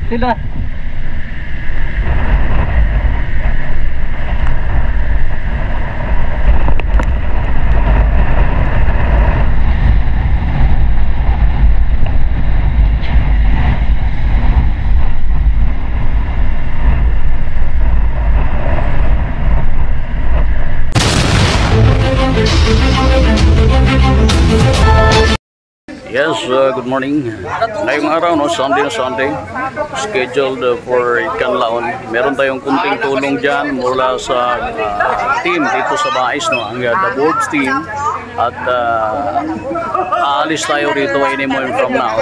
Sila. Yes, good morning. Ngayong araw, no, Sunday na Sunday, scheduled for Canlaon. Meron tayong kunting tulong dyan mula sa team dito sa Bais, no, ang the boards team. At aalis tayo rito anymore from now.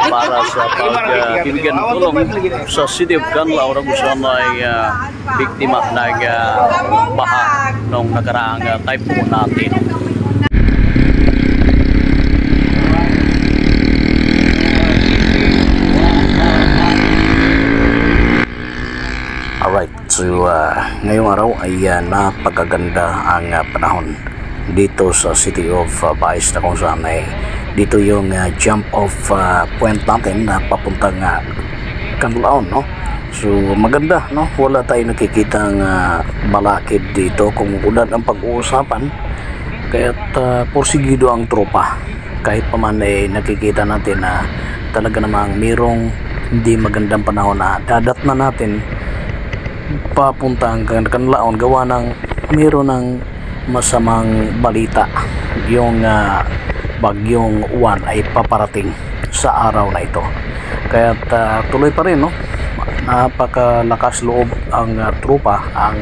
Para sa pagbibigyan ng tulong sa City of Canlaon kung saan ay biktima ng baha nung nakaraang typhoon natin. Alright, so ngayong araw ay napakaganda ang panahon dito sa City of Bais na kung saan ay dito yung jump off point natin na papuntang Canlaon, no? So maganda, no? Wala tayong nakikitang balakid dito kung ulan ang pag-uusapan. Kaya't porsigido ang tropa. Kahit pa man ay nakikita natin na talaga namang mayroong hindi magandang panahon na dadat na natin papuntang Canlaon gawa ng mayroon ng masamang balita. Yung bagyong Juan ay paparating sa araw na ito. Kaya't tuloy pa rin, no? Napakalakas loob ang tropa, ang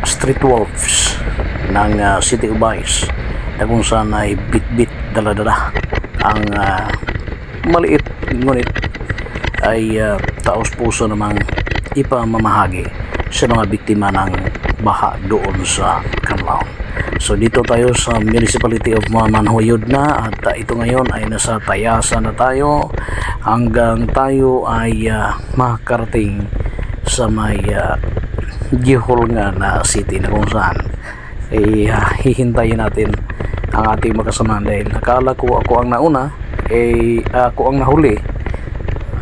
street wolves ng City of Bais na kung saan ay bit-bit dala-dala ang maliit ngunit ay taos puso namang ipamamahagi sa mga biktima ng baha doon sa Canlaon. So dito tayo sa Municipality of Manhoyod na at ito ngayon ay nasa Tayasa na tayo hanggang tayo ay makarating sa may Gihol nga na city na kung saan hihintayin natin ang ating makasama dahil nakala ko ako ang nauna ako ang nahuli.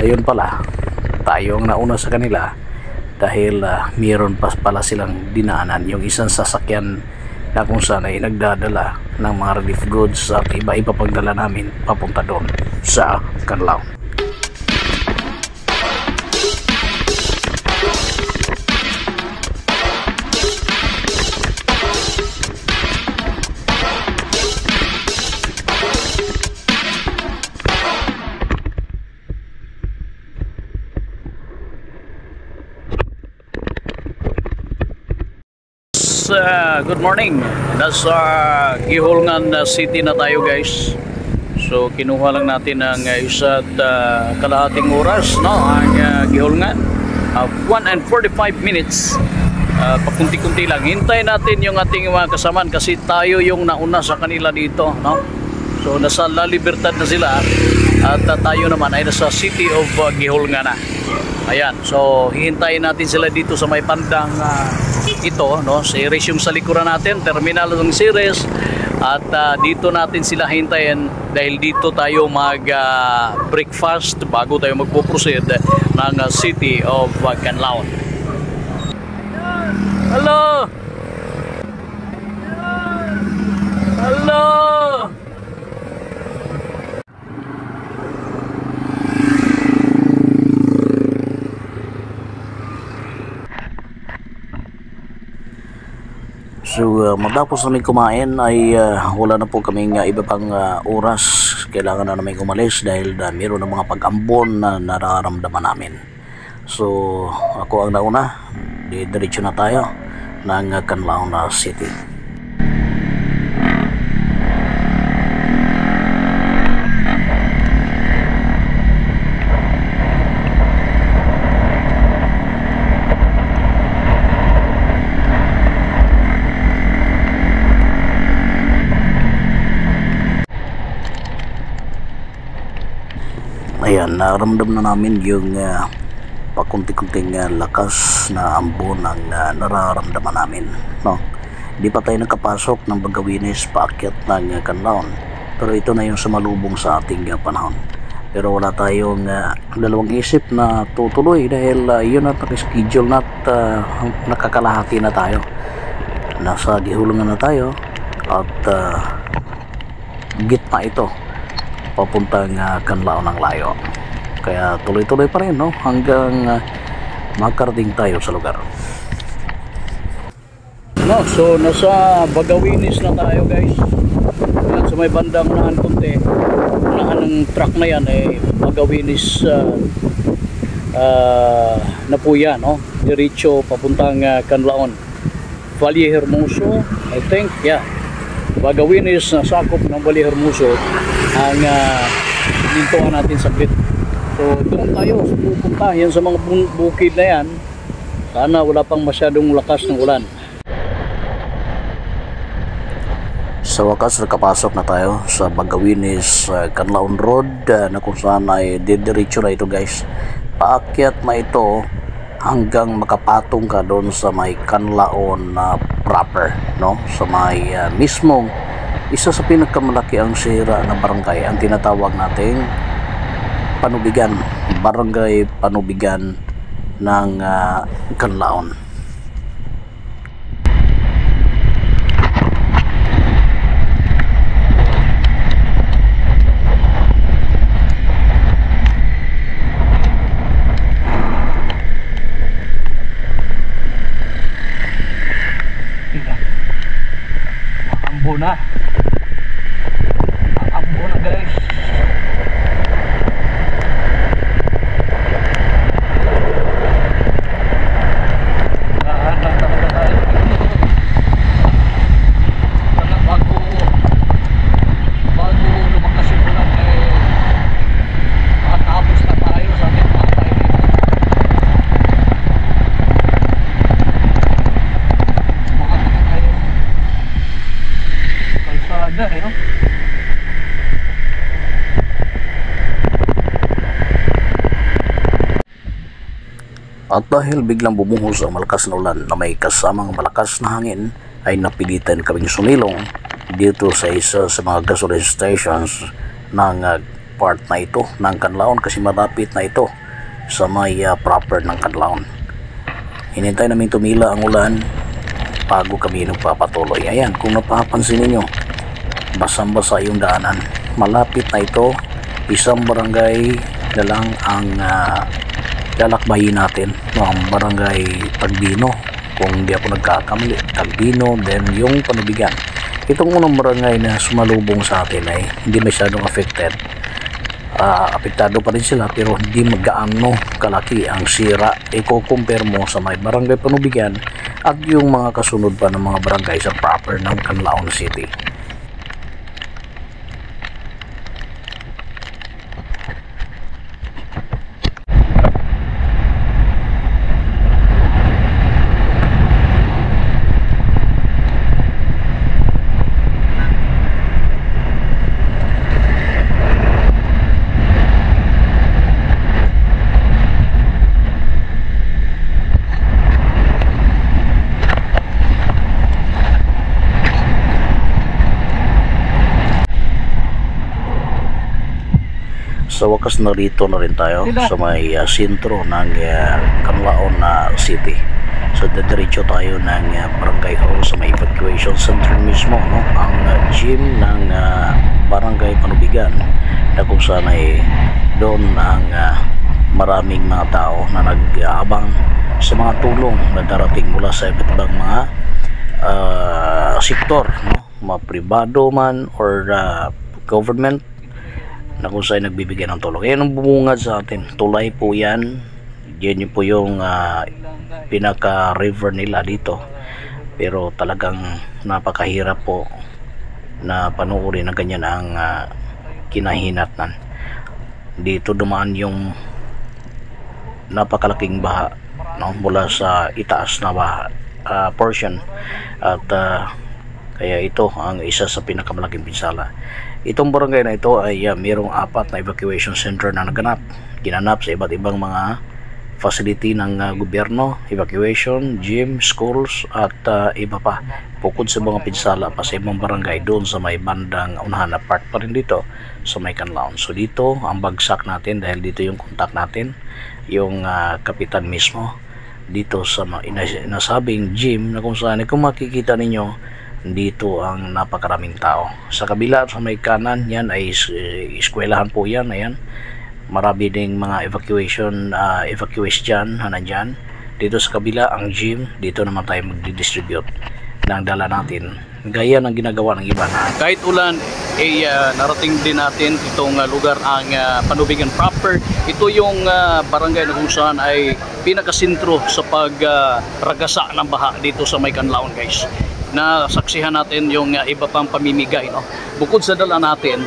Ayun pala, tayo ang nauna sa kanila dahil mayroon pa pala silang dinaanan yung isang sasakyan na kung saan ay nagdadala ng mga relief goods at iba-iba pagdala namin papunta doon sa Canlaon. Good morning. Nasa Giholngan City na tayo, guys. So kinuha lang natin ang isa't kalahating oras, no, ang Giholngan. 1 and 45 minutes. Pakunti-kunti lang. Hintayin natin yung ating mga kasamaan kasi tayo yung nauna sa kanila dito, no. So nasa La Libertad na sila at tayo naman ay nasa City of Giholngan na. Ayan. So hihintayin natin sila dito sa may pandang ito, no, series yung sa likuran natin, terminal ng series at dito natin sila hintayin dahil dito tayo mag breakfast bago tayo magpo-proceed ng City of Canlaon. Hello! Hello! So matapos namin kumain ay wala na po kaming iba pang oras. Kailangan na namin umalis dahil mayroon ng mga pag-ambon na nararamdaman namin. So ako ang nauna, diretso na tayo ng Canlaon City. Ayan, naramdam na namin yung pakunti-kunting lakas na ambon ang nararamdaman namin, no? Di pa tayo nakapasok ng Bagawinis paakyat ng Canlaon pero ito na yung sumalubong sa ating panahon. Pero wala tayong dalawang isip na tutuloy dahil yun at schedule na at nakakalahati na tayo. Nasa gihulungan na tayo at gitna ito papuntang Canlaon ng layo. Kaya tuloy-tuloy pa rin, no, hanggang makarating tayo sa lugar. No, so nasa Bagawinis na tayo, guys. At sa may bandang unahan konti, unahan ng truck na yan Bagawinis na po yan, no? Diretso papuntang Canlaon, Valle Hermoso, I think, yeah. Bagawinis na sakop ng Valle Hermoso ang hintuan natin saglit. So doon tayo pupunta yan sa mga bukid na yan. Sana wala pang masyadong lakas ng ulan. Sa wakas nakapasok na tayo sa Bagawinis Canlaon Road na kung saan ay didiretso na ito, guys. Paakyat na ito hanggang makapatong ka doon sa may Canlaon proper, no? Sa may mismong isa sa pinakamalaki ang sira na barangay, ang tinatawag nating Panubigan, Barangay Panubigan ng Canlaon. Ambo na, guys. At dahil biglang bumuhos ang malakas na ulan na may kasamang malakas na hangin, ay napilitan kaming sumilong dito sa isa sa mga gasoline stations ng part na ito ng Canlaon, kasi malapit na ito sa may proper ng Canlaon. Hinintay namin tumila ang ulan bago kami nagpapatuloy. Ayan, kung napapansin ninyo, basang-basa yung daanan. Malapit na ito, isang barangay na lang ang lalakbayin natin, ang Barangay Tagbino, kung di ako nagkakamali, Tagbino, then yung Panubigan. Itong unang barangay na sumalubong sa atin ay hindi masyadong affected. Apektado pa rin sila pero hindi magaano kalaki ang sira i-compare mo sa may Barangay Panubigan at yung mga kasunod pa ng mga barangay sa proper ng Canlaon City. Sa wakas narito na rin tayo sa may sentro ng Canlaon City. So diretso tayo ng Barangay Hall sa may evacuation center mismo, no? Ang gym ng Barangay Panubigan na kung saan ay doon ang maraming mga tao na nag-aabang sa mga tulong na darating mula sa iba't ibang mga sektor, no? Mga pribado man or government na kung saan nagbibigay ng tulong. Yan ang bumungad sa atin. Tulay po yan. Yan po yung pinaka river nila dito. Pero talagang napakahirap po na panuorin na ganyan ang kinahinatnan. Dito dumaan yung napakalaking baha, no? Mula sa itaas na baha, portion. At kaya ito ang isa sa pinakamalaking pinsala. Itong barangay na ito ay mayroong 4 na evacuation center na ginanap sa iba't ibang mga facility ng gobyerno, evacuation, gym, schools at iba pa. Bukod sa mga pinsala pa sa ibang barangay doon sa may bandang unahan na part pa rin dito sa may Canlaon. So dito ang bagsak natin dahil dito yung contact natin, yung kapitan mismo dito sa nasabing gym na kung saan kung makikita ninyo dito ang napakaraming tao. Sa kabila sa may kanan yan ay eskwelahan po yan, ayan. Marami ding mga evacuees dyan, nandyan. Dito sa kabila ang gym, dito naman tayo magdi-distribute ng dala natin. Gaya ng ginagawa ng iba na. Kahit ulan, narating din natin itong lugar ang Panubigan proper. Ito yung barangay na kung saan ay pinakasentro sa pagragasa ng baha dito sa may Canlaon, guys. Nasaksihan natin yung iba pang pamimigay, no? Bukod sa dala natin,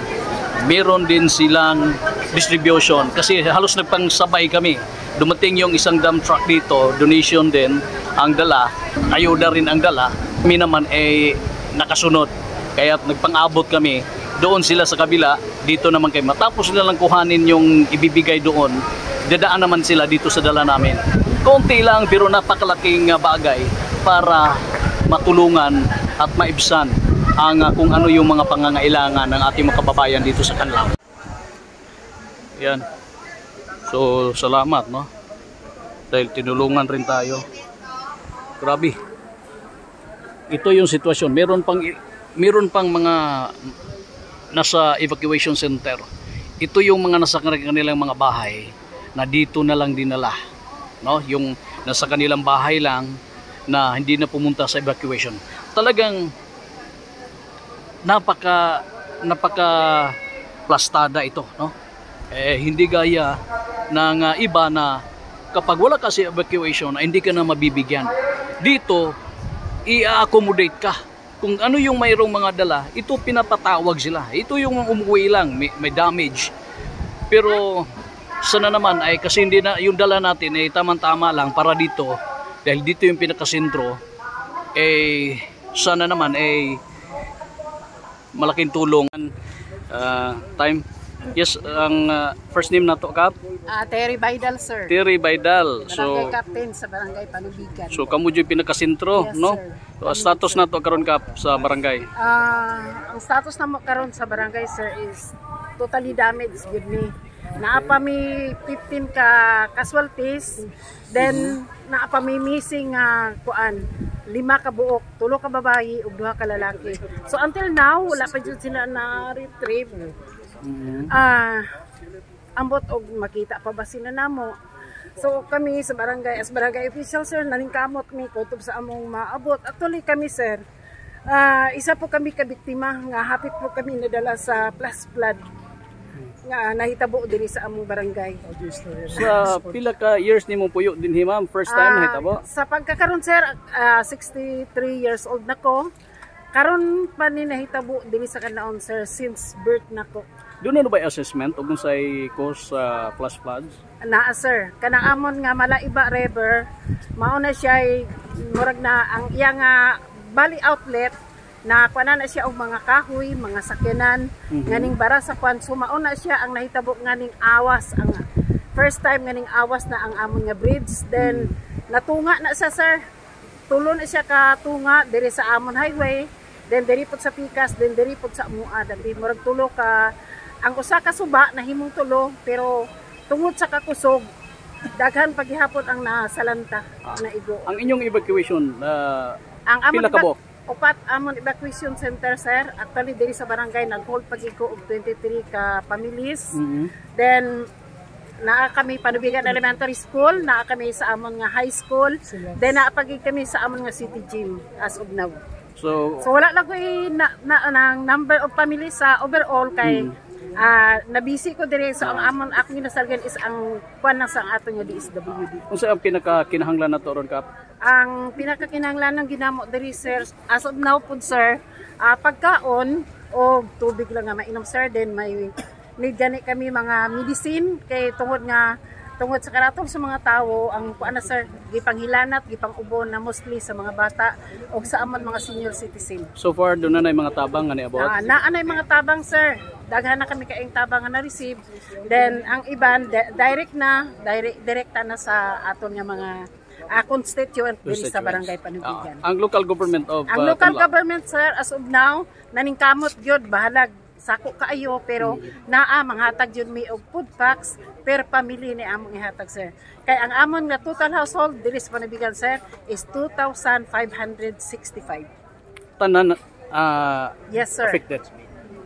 meron din silang distribution kasi halos nagpangsabay kami. Dumating yung isang dump truck dito, donation din ang dala, ayuda rin ang dala. Kami naman ay nakasunod, kaya nagpang-abot kami. Doon sila sa kabila, dito naman kayo. Matapos nila lang kuhanin yung ibibigay doon, dadaan naman sila dito sa dala namin. Konti lang pero napakalaking bagay para matulungan at maibsan ang kung ano yung mga pangangailangan ng ating mga kababayan dito sa Canlaon. Yan. So, salamat, no? Dahil tinulungan rin tayo. Grabe. Ito yung sitwasyon. Meron pang mga nasa evacuation center. Ito yung mga nasa kanilang mga bahay na dito na lang dinala, no? Yung nasa kanilang bahay lang na hindi na pumunta sa evacuation. Talagang napaka plastada ito, no? Hindi gaya ng iba na kapag wala kasi evacuation ay hindi ka na mabibigyan. Dito i-accommodate ka. Kung ano yung mayroong mga dala, ito pinapatawag sila. Ito yung umuwi lang, may damage. Pero sana naman ay kasi hindi na yung dala natin ay tamang-tama lang para dito dahil dito yung pinakasentro. Sana naman malaking tulong. Time. Yes, ang first name na to, Kap? Terry Baidal, sir. Terry Baidal. Barangay Captain sa Barangay Panubigan. So kamo yung pinakasentro, yes, no? Sir. So status na to karon, Kap, sa barangay? Ang status na karon sa barangay, sir, is totally damaged with me. Naapa mi 15 ka casualties, then naapa mi missing 5 ka buok, 3 ka babayi ug 2 ka lalaki. So until now wala pa jud sila na retrieve. Ambot og makita pa ba sila namo. So kami sa barangay as barangay official, sir, nalingkamot mi kutob sa among maabot. Actually kami, sir, isa po kami kabiktima nga hapit po kami nadala sa flash flood nga nahitabo diri sa among barangay. Sa pila ka years nimo puyo dinhi, ma'am? First time nahitabo? Sa pagkakaroon, sir, 63 years old nako. Karon pa ni nahitabo diri sa Canlaon, sir, since birth nako. Doon na ba assessment o kung sa'y cause flash floods? Naa, sir. Kanaamon nga Malaiba River, mauna siya murag na ang iyang bali outlet na kuana na siya og mga kahoy, mga sakyanan, nganing bara sa kwan. So mauna siya ang nahitabo nganing awas, ang first time nganing awas na ang amon nga bridge. Then natunga na siya, sir. Tulo na siya katunga diri sa amon highway, then diri pod sa Pikas, then diri pod sa Mua. Then murag tulo ka ang usa ka suba nahimong tulo, pero tungod sa kakusog daghan paghihapon ang nasalanta na igo. Ang inyong evacuation ang amon pila ka buok? Upat amon evacuation center, sir. Actually diri sa barangay nag-hold pag-igo og 23 ka families. Then naa kami Panubigan Elementary School, naa kami sa amon nga high school, then naa pagig kami sa amon nga city gym as of now. So wala lang ko nang number of families sa overall kay nabisi ko dire sa ang amon akong ginasalgan is ang kuan sa ato nga DSWD. Unsa ang pinaka-kinahanglan nato ron, Kap? Ang pinaka-kinahanglan ng ginamo diri, sir, as of now pud, sir, pagkaon o tubig lang nga mainom, sir. Then may need gani kami mga medicine kay tungod sa karatong sa mga tawo ang kuan na, sir, gipanghilanat, gipang-ubon na mostly sa mga bata o sa amon mga senior citizen. So far doon na mga tabang nga niabot? Naa na mga tabang, sir. daghan na kami kaing tabang nga na-receive. Then ang iban direkta na sa aton nga mga constituent diri sa Barangay Panubigan. Ang local government of Ang local Canlaon. government, sir, as of now, naningkamot gyud bahalag sako kaayo pero naa manghatag jud mi og food packs per family ni among ihatag, sir. Kay ang amon nga total household diri sa Panubigan, sir, is 2,565. Tanan Yes, sir. affected.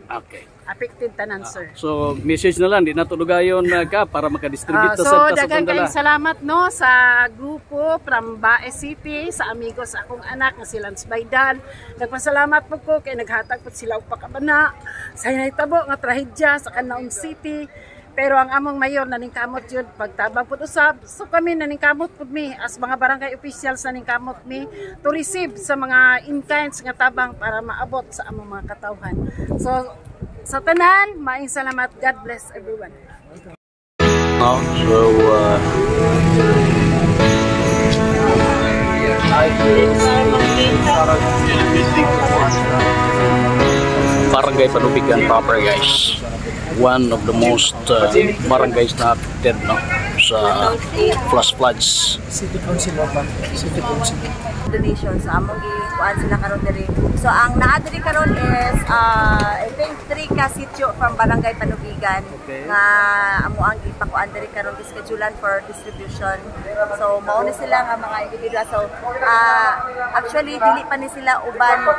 Okay. Affected tanan, sir. So message na lang, di na tulugayon ka para makadistribute So, sa daghang pandala. kayong salamat no sa grupo from Bae City, sa amigos sa akong anak nga si Lance Baydal. Nagpasalamat po ko kay naghatag po sila og pakabana sa nahitabo nga trahedya sa Canlaon City. Pero ang among mayor naningkamot yun pagtabang pud usab. So kami naningkamot pud mi as mga barangay officials naningkamot mi to receive sa mga in-kinds nga tabang para maabot sa among mga katawhan. So sa tanan, maing salamat. God bless everyone. Barangay Panubigan proper, guys. One of the most barangays na affected, no, sa flash floods. City Council ba? City Council. Donations sa among kuan sila karon diri. So ang naa diri karon is I think 3 ka sitio from Barangay Panubigan nga amo ang ipakuan diri karon schedulean for distribution. So mao ni sila nga mga individual. So actually dili pa ni sila uban ang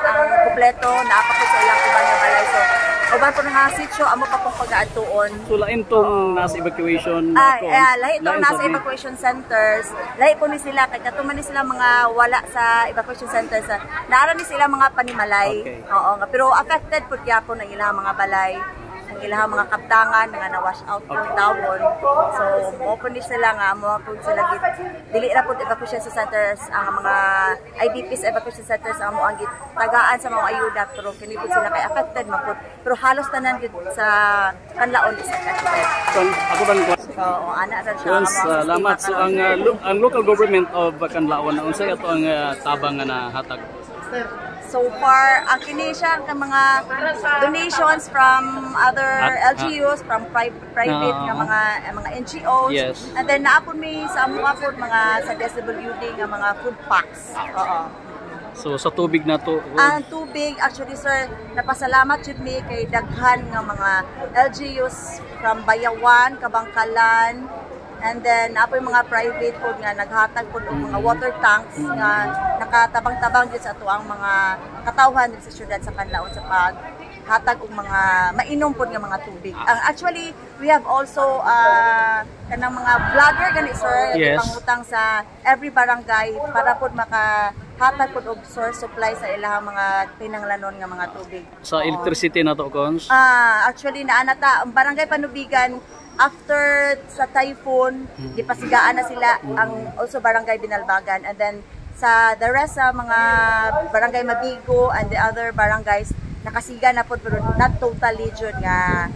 kompleto, naa pa ko sa ilang uban nga balay. So uban po nga sitio amo pa pong pag-aadtuon. So lain tong nasa evacuation Lahi itong nasa evacuation centers. Lahi po ni sila, kaya katuman ni sila mga wala sa evacuation centers. Naara ni sila mga panimalay. Okay. Oo nga. Pero affected po gyapon ang ilang mga balay, ang ilang mga kaptangan nga na-wash out po tawon. So, mo po ni sila nga, mo po sila dili ra po evacuation centers, ang mga IDPs evacuation centers, ang mo ang tagaan sa mga ayuda, pero kini po sila kay affected mapod. Pero halos tanan gid sa Canlaon is affected. So, ako bang So, ana ra siya. Yes, salamat. So ang local government of Canlaon, unsay ato ang tabang nga nahatag? So far, ang kini siya ang mga donations from other LGUs, from private nga mga NGOs. Yes. And then naapon mi sa amo apod mga sa DSWD nga mga food packs. Oo. So sa tubig na to, Ang tubig, actually sir, napasalamat jud mi kay daghan nga mga LGUs from Bayawan, Kabangkalan, and then apoy mga private po nga naghatag po og mga water tanks nga nakatabang-tabang jud sa ato ang mga katawhan sa syudad sa Canlaon sa paghatag og mga mainom po nga mga tubig. Actually, we have also kanang mga vlogger gani sir, Yes. pangutang sa every barangay para po makahatag po og source supply sa ilahang mga pinanglanon nga mga tubig. sa electricity na to, Cons? Actually naanata ang Barangay Panubigan after sa typhoon, gipasigaan na sila ang also Barangay Binalbagan, and then sa the rest sa mga Barangay Mabigo and the other barangays nakasiga na po pero not totally jud nga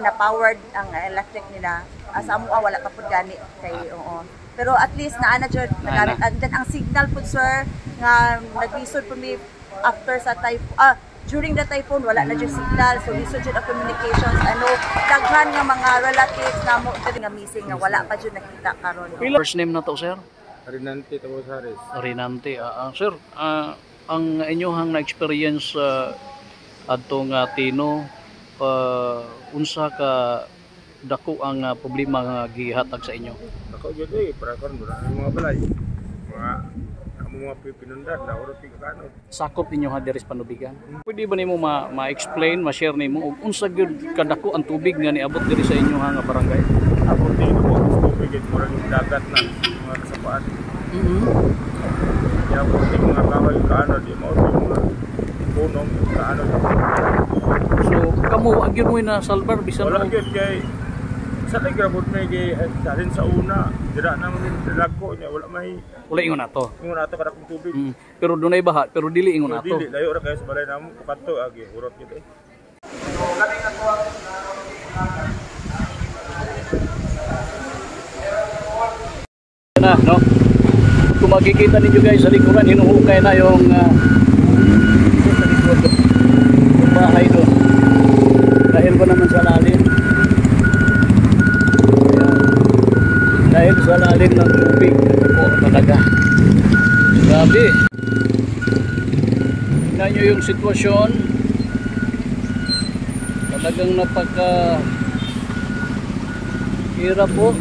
na powered ang electric nila. Asa mo wala pa pud gani kay oo. Pero at least naana jud nagamit, and then ang signal po sir nga naglisod po mi after sa typhoon during the typhoon wala na jud signal, so lisod jud ang communications. Daghan nga mga relatives namo nga missing nga wala pa jud nakita karon. First name na to, sir? Rinante Tabos Haris. Rinante. Sir, ang inyohang na-experience adtong Tino, unsa ka dako ang problema nga gihatag sa inyo? Ako jud para karon mga balay. Mga pinundan na oro tig kanod. Sakop ninyo ha diri sa Panubigan. Pwede ba nimo ma-explain, ma-share nimo og unsa gyud kadako ang tubig nga niabot diri sa inyo nga barangay? Ako dito po tubig it murag dagat na mga kasapaan. Ya po mga kahoy kanod di mo mga punong kanod. So kamo ang gyud mo na salbar bisan Wala gyud kay sa tigrabot may kay dalin sa una dira na man dagko niya wala may wala ingon ato. ingon ato kada kung tubig. Pero dunay baha, pero dili ingon ato. Dili layo ra kay sa balay namo kadto agi urot gid eh. Na, no? Kung makikita ninyo guys sa likuran, hinuhukay na yung sa likod, yung bahay doon. Dahil sitwasyon. Talagang napaka hirap po.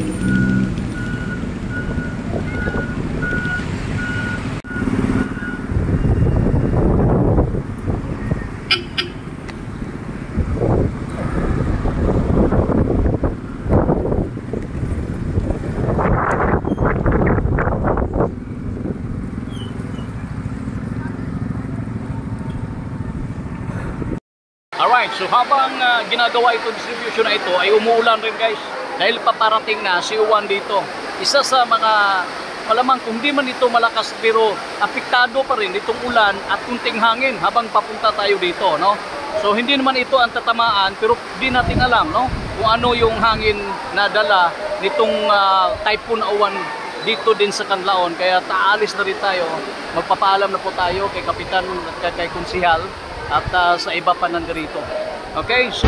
Alright, so habang ginagawa itong distribution na ito ay umuulan rin guys dahil paparating na si Juan dito. Isa sa mga malamang kung di man ito malakas pero apektado pa rin itong ulan at kunting hangin habang papunta tayo dito, no? So hindi naman ito ang tatamaan pero di natin alam, no? Kung ano yung hangin na dala nitong Typhoon Juan dito din sa Canlaon. Kaya taalis na rin tayo. Magpapaalam na po tayo kay Kapitan at kay Konsihal at sa iba pa nandirito. Okay? So